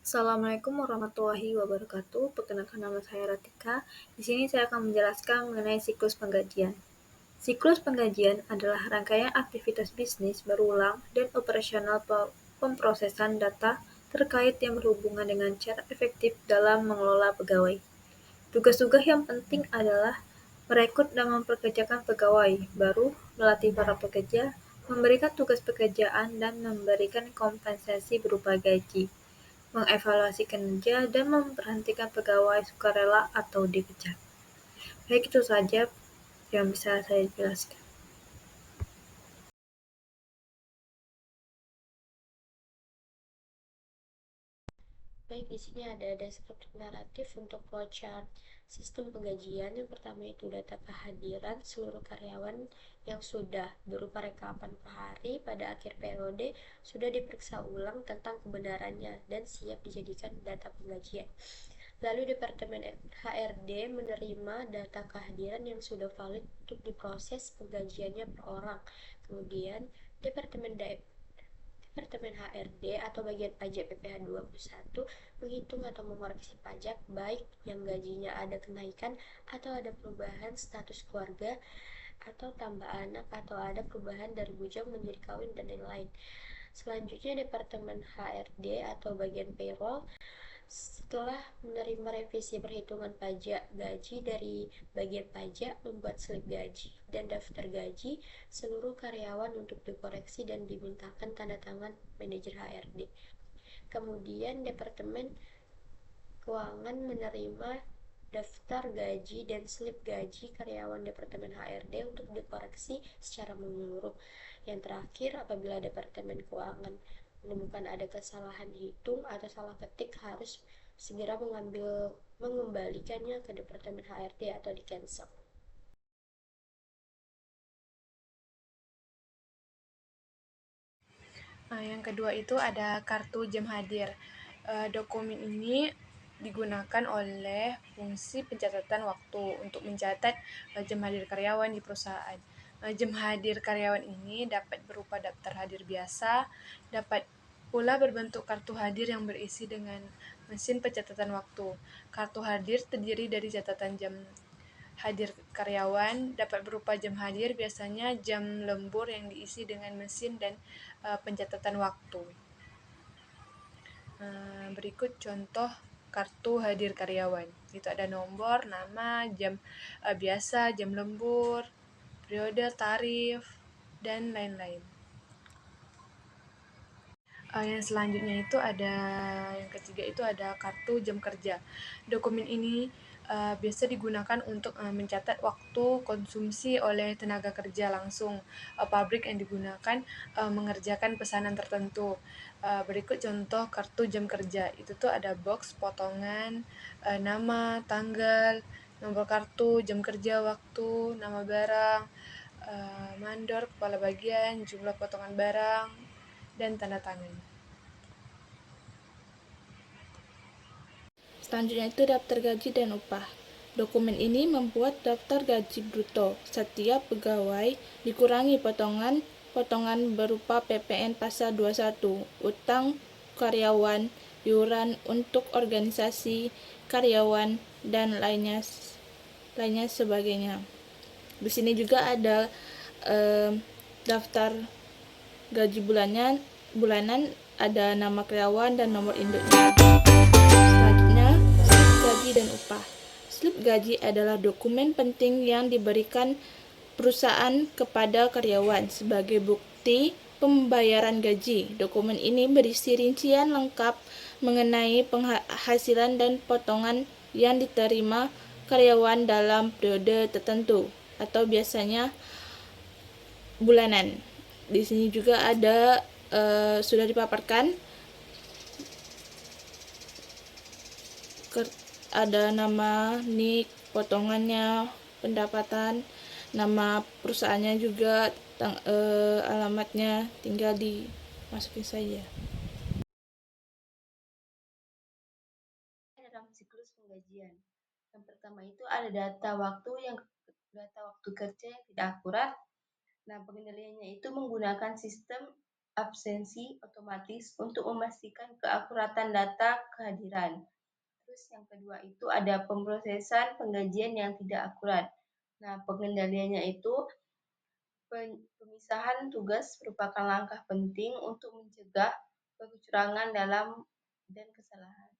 Assalamualaikum warahmatullahi wabarakatuh. Perkenalkan nama saya Ratika. Di sini saya akan menjelaskan mengenai siklus penggajian. Siklus penggajian adalah rangkaian aktivitas bisnis berulang dan operasional pemrosesan data terkait yang berhubungan dengan cara efektif dalam mengelola pegawai. Tugas-tugas yang penting adalah merekrut dan mempekerjakan pegawai baru, melatih para pekerja, memberikan tugas pekerjaan, dan memberikan kompensasi berupa gaji, mengevaluasi kinerja, dan memberhentikan pegawai sukarela atau dipecat. Baik, itu saja yang bisa saya jelaskan. Baik, di sini ada deskripsi naratif untuk flowchart sistem penggajian. Yang pertama itu data kehadiran seluruh karyawan yang sudah berupa rekapan per hari pada akhir periode sudah diperiksa ulang tentang kebenarannya dan siap dijadikan data penggajian. Lalu Departemen HRD menerima data kehadiran yang sudah valid untuk diproses penggajiannya per orang. Kemudian Departemen Departemen HRD atau bagian pajak PPh 21 menghitung atau mengoreksi pajak baik yang gajinya ada kenaikan atau ada perubahan status keluarga atau tambah anak atau ada perubahan dari bujang menjadi kawin dan lain-lain. Selanjutnya Departemen HRD atau bagian payroll setelah menerima revisi perhitungan pajak gaji dari bagian pajak, membuat slip gaji dan daftar gaji seluruh karyawan untuk dikoreksi dan dimintakan tanda tangan manajer HRD. Kemudian Departemen Keuangan menerima daftar gaji dan slip gaji karyawan Departemen HRD untuk dikoreksi secara menyeluruh. Yang terakhir, apabila Departemen Keuangan menemukan ada kesalahan hitung atau salah ketik, harus segera mengembalikannya ke Departemen HRD atau di cancel. Yang kedua itu ada kartu jam hadir. Dokumen ini digunakan oleh fungsi pencatatan waktu untuk mencatat jam hadir karyawan di perusahaan. Jam hadir karyawan ini dapat berupa daftar hadir biasa, dapat pula berbentuk kartu hadir yang berisi dengan mesin pencatatan waktu. Kartu hadir terdiri dari catatan jam hadir karyawan, dapat berupa jam hadir, biasanya jam lembur yang diisi dengan mesin dan pencatatan waktu. Berikut contoh kartu hadir karyawan. Itu ada nomor, nama, jam biasa, jam lembur, periode, tarif, dan lain-lain. Yang selanjutnya itu ada, yang ketiga itu ada kartu jam kerja. Dokumen ini biasa digunakan untuk mencatat waktu konsumsi oleh tenaga kerja langsung pabrik yang digunakan mengerjakan pesanan tertentu. Berikut contoh kartu jam kerja. Itu tuh ada box, potongan, nama, tanggal, nomor kartu, jam kerja, waktu, nama barang, mandor, kepala bagian, jumlah potongan barang, dan tanda tangan. Selanjutnya itu daftar gaji dan upah. Dokumen ini membuat daftar gaji bruto setiap pegawai dikurangi potongan berupa PPN pasal 21, utang karyawan, iuran untuk organisasi karyawan, dan lainnya sebagainya. Di sini juga ada daftar gaji bulanan, ada nama karyawan dan nomor induknya. Selanjutnya, slip gaji dan upah. Slip gaji adalah dokumen penting yang diberikan perusahaan kepada karyawan sebagai bukti pembayaran gaji. Dokumen ini berisi rincian lengkap mengenai penghasilan dan potongan yang diterima karyawan dalam periode tertentu atau biasanya bulanan. Di sini juga ada sudah dipaparkan ada nama NIK, potongannya, pendapatan, nama perusahaannya juga, alamatnya, tinggal dimasukin saja. Dalam siklus penggajian, yang pertama itu ada data waktu kerja yang tidak akurat. Nah, pengendaliannya itu menggunakan sistem absensi otomatis untuk memastikan keakuratan data kehadiran. Terus yang kedua itu ada pemrosesan penggajian yang tidak akurat. Nah, pengendaliannya itu pemisahan tugas merupakan langkah penting untuk mencegah kecurangan dan kesalahan.